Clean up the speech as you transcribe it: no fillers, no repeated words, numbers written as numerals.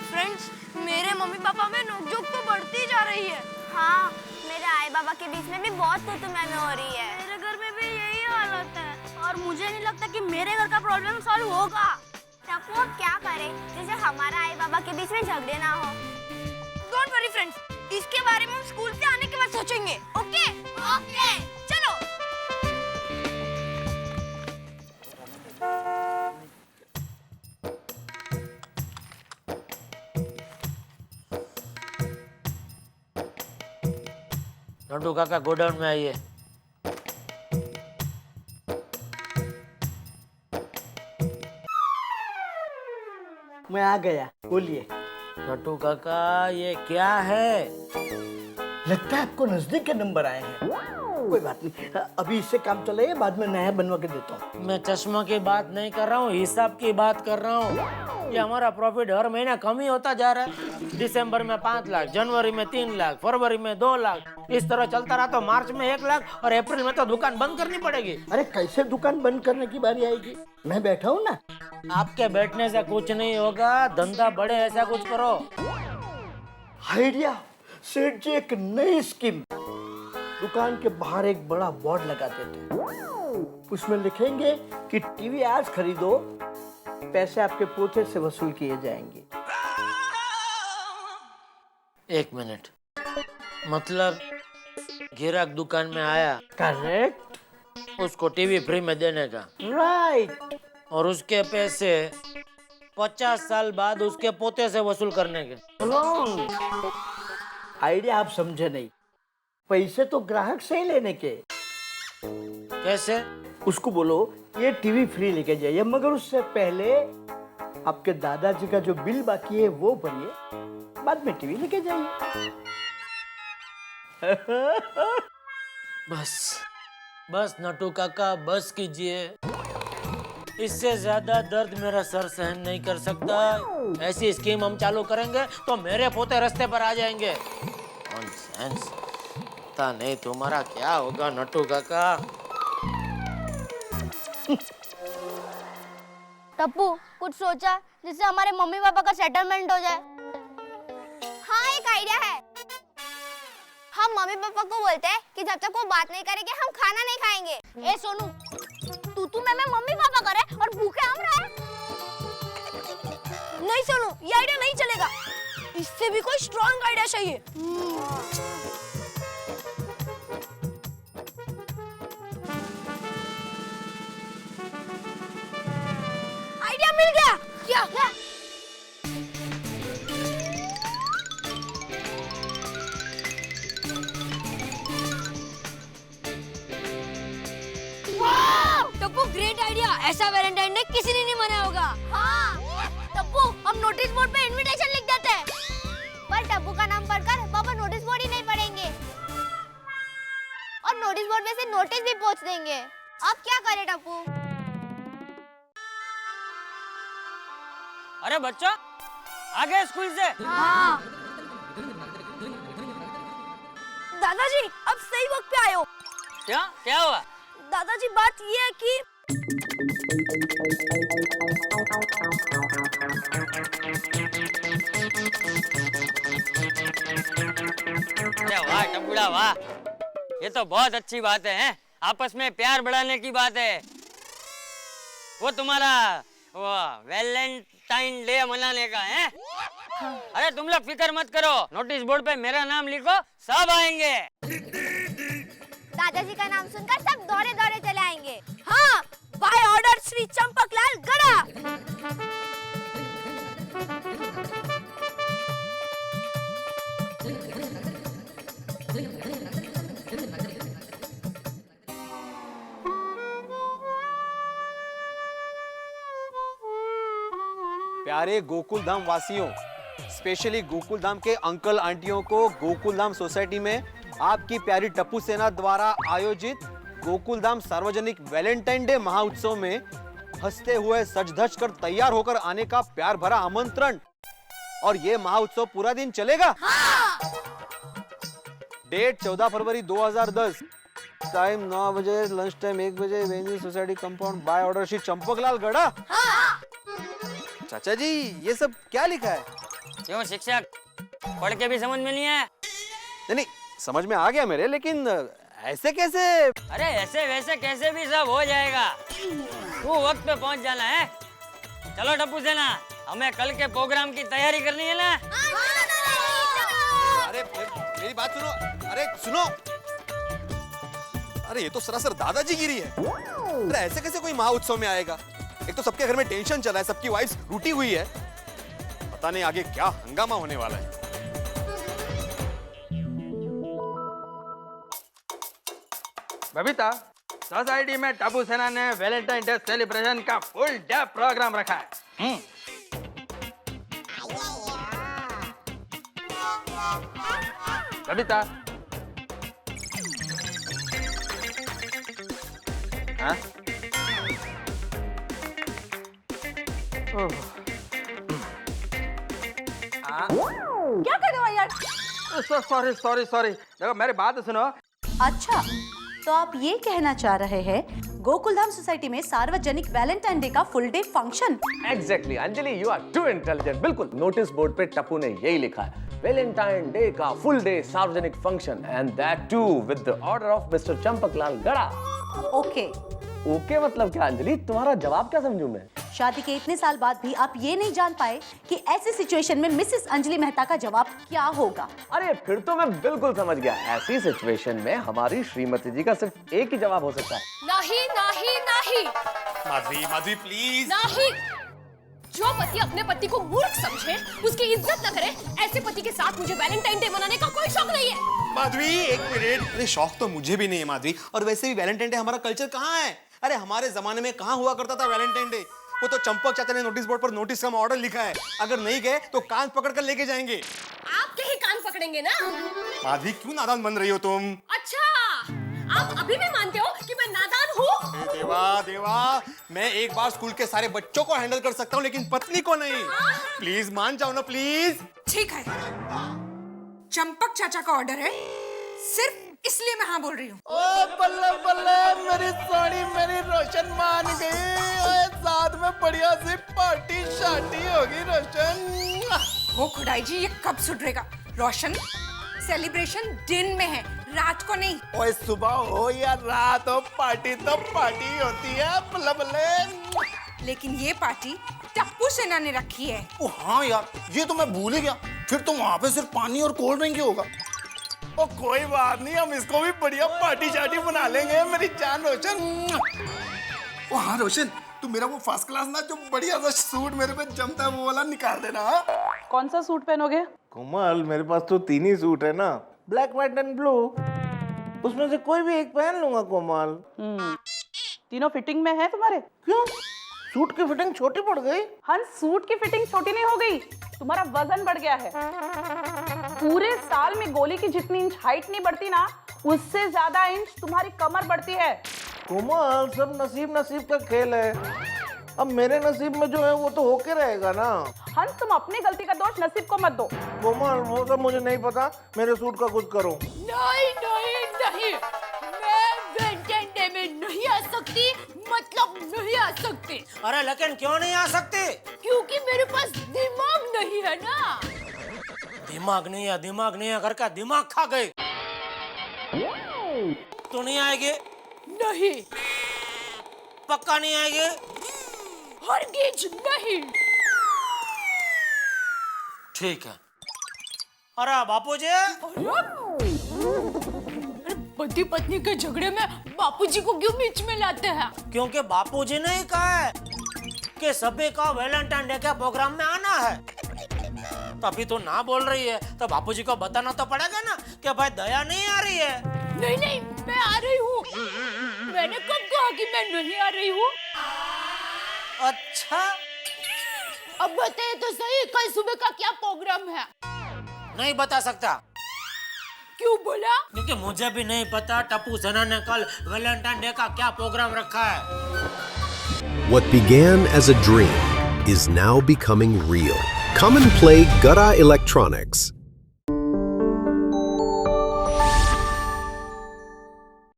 Friends, मेरे mummy papa में नोकझोंक तो बढ़ती जा रही है। हाँ, मेरे आई बाबा के बीच में भी बहुत तू मैं हो रही है। मेरे घर में भी यही हालत है और मुझे नहीं लगता कि मेरे घर का प्रॉब्लम सॉल्व होगा। टप्पू अब क्या करे जिससे हमारा आई बाबा के बीच में झगड़े ना हो। डोंट वरी फ्रेंड्स, इसके बारे में हम स्कूल से आने के बाद सोचेंगे। ओके ओके, चलो। नंटू काका गोडाउन में आइए। मैं आ गया, बोलिए। नंटू काका ये क्या है? लगता है आपको नजदीक के नंबर आए हैं। कोई बात नहीं, अभी इससे काम चलाइए, बाद में नया बनवा के देता हूँ। मैं चश्मा की बात नहीं कर रहा हूँ, हिसाब की बात कर रहा हूँ। ये हमारा प्रॉफिट हर महीना कम ही होता जा रहा है। दिसंबर में 5 लाख, जनवरी में 3 लाख, फरवरी में 2 लाख। इस तरह चलता रहा तो मार्च में 1 लाख और अप्रैल में तो दुकान बंद करनी पड़ेगी। अरे कैसे दुकान बंद करने की बारी आएगी? मैं बैठा हूँ ना। आपके बैठने से कुछ नहीं होगा, धंधा बढ़े ऐसा कुछ करो। आइडिया सेठ जी, एक नई स्कीम। दुकान के बाहर एक बड़ा बोर्ड लगा देते हैं, उसमें लिखेंगे कि टीवी आज खरीदो, पैसे आपके पोते से वसूल किए जाएंगे। 1 मिनट, मतलब ग्राहक दुकान में आया, करेक्ट, उसको टीवी फ्री में देने का, राइट, और उसके पैसे 50 साल बाद उसके पोते से वसूल करने के। रॉन्ग। आइडिया आप समझे नहीं। पैसे तो ग्राहक से ही लेने के। कैसे? उसको बोलो ये टीवी फ्री लेके जाइए, मगर उससे पहले आपके दादाजी का जो बिल बाकी है वो भरिए, बाद में टीवी लेके जाइए। बस नटू काका, बस कीजिए। इससे ज्यादा दर्द मेरा सर सहन नहीं कर सकता। ऐसी स्कीम हम चालू करेंगे तो मेरे पोते रास्ते पर आ जाएंगे। नॉनसेंस। पता नहीं तुम्हारा क्या होगा नटू काका। टप्पू, कुछ सोचा जिससे हमारे मम्मी पापा का सेटलमेंट हो जाए? हाँ, एक आइडिया है। हम मम्मी पापा को बोलते हैं कि जब तक वो बात नहीं करेंगे हम खाना नहीं खाएंगे। ए सोनू, तू मैं मम्मी पापा करे और भूखे हम रहे। नहीं सोनू, ये आइडिया नहीं चलेगा। इससे भी कोई स्ट्रॉन्ग आइडिया चाहिए। आइडिया मिल गया। क्या? Tappu, great idea. ऐसा वैलेंटाइन डे किसी ने नहीं मनाया होगा। हाँ, टप्पू, हम नोटिस बोर्ड पे इनविटेशन लिख देते हैं। पर टप्पू का नाम पढ़कर पापा नोटिस बोर्ड ही नहीं पढ़ेंगे और नोटिस बोर्ड में से नोटिस भी पहुंच देंगे। अब क्या करे टप्पू? अरे बच्चा, आ गए स्कूल से? हाँ। दादाजी, अब सही वक्त पे आए हो। क्या हुआ? दादाजी, बात ये है कि अरे वाह टबुड़ा वाह, ये तो बहुत अच्छी बात है, हैं? आपस में प्यार बढ़ाने की बात है। वो तुम्हारा वो वैलेंटाइन डे मनाने का है? अरे तुम लोग फिक्र मत करो, नोटिस बोर्ड पे मेरा नाम लिखो, सब आएंगे। दादाजी का नाम सुनकर सब दौड़े दौड़े चले आएंगे। हाँ, बाय ऑर्डर श्री चंपकलाल गड़ा। प्यारे गोकुल धाम वासियों, स्पेशली गोकुल धाम के अंकल आंटियों को गोकुल धाम सोसाइटी में आपकी प्यारी टप्पू सेना द्वारा आयोजित गोकुल धाम सार्वजनिक वैलेंटाइन डे महाउत्सव में हंसते हुए सज धज कर तैयार होकर आने का प्यार भरा आमंत्रण। और ये महाउत्सव पूरा दिन चलेगा। डेट 14 फरवरी 2010, टाइम 9 बजे, लंच टाइम 1 बजे, venue society compound, by order Shri Champaklal Gada. चाचा जी, ये सब क्या लिखा है? क्यों शिक्षक, पढ़ के भी समझ में नहीं आया? नहीं, समझ में आ गया मेरे, लेकिन ऐसे कैसे? अरे ऐसे वैसे कैसे भी सब हो जाएगा, तू वक्त पे पहुंच जाना है। चलो टप्पू सेना, हमें कल के प्रोग्राम की तैयारी करनी है ना। अरे मेरी बात सुनो, अरे सुनो, अरे ये तो सरासर दादाजी गिरी है। अरे ऐसे कैसे कोई महा उत्सव में आएगा? एक तो सबके घर में टेंशन चला है, सबकी वाइफ्स रूठी हुई है, पता नहीं आगे क्या हंगामा होने वाला है। बबीता, सोसाइटी में टप्पू सेना ने वैलेंटाइन डे सेलिब्रेशन का फुल डे प्रोग्राम रखा है। बबीता, हाँ? क्या कर रहे हो यार? सॉरी सॉरी सॉरी, देखो मेरी बात सुनो। अच्छा, तो आप ये कहना चाह रहे हैं गोकुलधाम सोसाइटी में सार्वजनिक वैलेंटाइन डे का full day function? Exactly Anjali, you are too intelligent. बिल्कुल, नोटिस बोर्ड पे टप्पू ने यही लिखा है, वैलेंटाइन डे का फुल डे सार्वजनिक function, and that too with the order of mister Champaklal Gada. Okay. Okay मतलब क्या अंजलि, तुम्हारा जवाब क्या समझूं मैं? शादी के इतने साल बाद भी आप ये नहीं जान पाए कि ऐसी सिचुएशन में मिसेस अंजलि मेहता का जवाब क्या होगा? अरे फिर तो मैं बिल्कुल समझ गया। ऐसी सिचुएशन में हमारी श्रीमती जी का सिर्फ एक ही जवाब हो सकता है। नहीं नहीं नहीं माधवी, माधवी प्लीज। नहीं, जो पति अपने पति को मूर्ख समझे, उसकी इज्जत न करे, ऐसे पति के साथ मुझे वैलेंटाइन डे मनाने का कोई शौक नहीं है। माधवी एक मिनट, अरे शौक तो मुझे भी नहीं है माधवी, और वैसे भी वैलेंटाइन डे हमारा कल्चर कहाँ है? अरे हमारे जमाने में कहाँ हुआ करता था वैलेंटाइन डे? वो तो चंपक चाचा ने नोटिस बोर्ड पर नोटिस का ऑर्डर लिखा है, अगर नहीं गए तो कान पकड़ कर लेके जाएंगे। आपके ही कान पकड़ेंगे ना। माधवी क्यों नादान बन रही हो तुम? अच्छा, आप अभी भी मानते हो कि मैं नादान हूँ? देवा देवा, मैं एक बार स्कूल के सारे बच्चों को हैंडल कर सकता हूँ, लेकिन पत्नी को नहीं। प्लीज मान जाओ ना प्लीज। ठीक है, चंपक चाचा का ऑर्डर है, सिर्फ इसलिए मैं हाँ बोल रही हूँ। ओ बल्ले बल्ले, मेरी साड़ी मेरी रोशन मान गई। ओए साथ में बढ़िया सी पार्टी शार्टी होगी रोशन। हो खुदाई जी, ये कब सुधरेगा? रोशन, सेलिब्रेशन दिन में है, रात को नहीं। ओए सुबह हो या रात हो, पार्टी तो पार्टी होती है। बल्ले बल्ले। लेकिन ये पार्टी टप्पू सेना ने रखी है। ओ हाँ यार, ये तो मैं भूल ही गया। फिर तो वहाँ पे सिर्फ पानी और कोल्ड ड्रिंक ही होगा। ओ कोई बात नहीं, हम इसको भी बढ़िया पार्टी शार्टी बना लेंगे मेरी जान रोशन। ओ हाँ रोशन, तू मेरा वो फर्स्ट क्लास ना जो बढ़िया सा सूट मेरे पे जमता है वो वाला निकाल देना। कौन सा सूट पहनोगे? कोमल, मेरे पास तो 3 ही सूट है ना, ब्लैक व्हाइट एंड ब्लू, उसमें से कोई भी एक पहन लूंगा कोमल। तीनों फिटिंग में है तुम्हारे? क्यों? सूट की फिटिंग छोटी पड़ गई? हंस, सूट की फिटिंग छोटी नहीं हो गई, तुम्हारा वजन बढ़ गया है। पूरे साल में गोली की जितनी इंच हाइट नहीं बढ़ती ना, उससे ज्यादा इंच तुम्हारी कमर बढ़ती है। कोमल, सब नसीब नसीब का खेल है। अब मेरे नसीब में जो है वो तो होके रहेगा ना। हंस, तुम अपनी गलती का दोष नसीब को मत दो। कोमल, वो सब मुझे नहीं पता, मेरे सूट का कुछ करो। नहीं नहीं नहीं, मैं वैलेंटाइन डे में नहीं आ सकती, मतलब नहीं आ सकती। अरे लेकिन क्यों नहीं आ सकते? क्योंकि मेरे पास दिमाग नहीं है ना। दिमाग नहीं है करके दिमाग खा गए। तो नहीं आएगी? नहीं, पक्का नहीं आएगी? हरगिज नहीं। ठीक है। अरे बापूजी, पति पत्नी के झगड़े में बापूजी को क्यों बीच में लाते हैं? क्योंकि बापूजी ने ही कहा है कि सभी का वैलेंटाइन डे के प्रोग्राम में आना है। तभी तो ना बोल रही है, तो बापूजी को बताना तो पड़ेगा ना कि भाई दया नहीं आ रही है। नहीं नहीं, मैं आ रही हूँ। मैंने कब कहा कि मैं नहीं आ रही हूँ? अच्छा, अब बताइए तो सही, कल सुबह का क्या प्रोग्राम है? नहीं बता सकता। क्यों बोला? क्योंकि मुझे भी नहीं पता टप्पू सेना ने कल वैलेंटाइन डे का क्या प्रोग्राम रखा है। What began as a dream is now becoming real. Come and play Gura Electronics.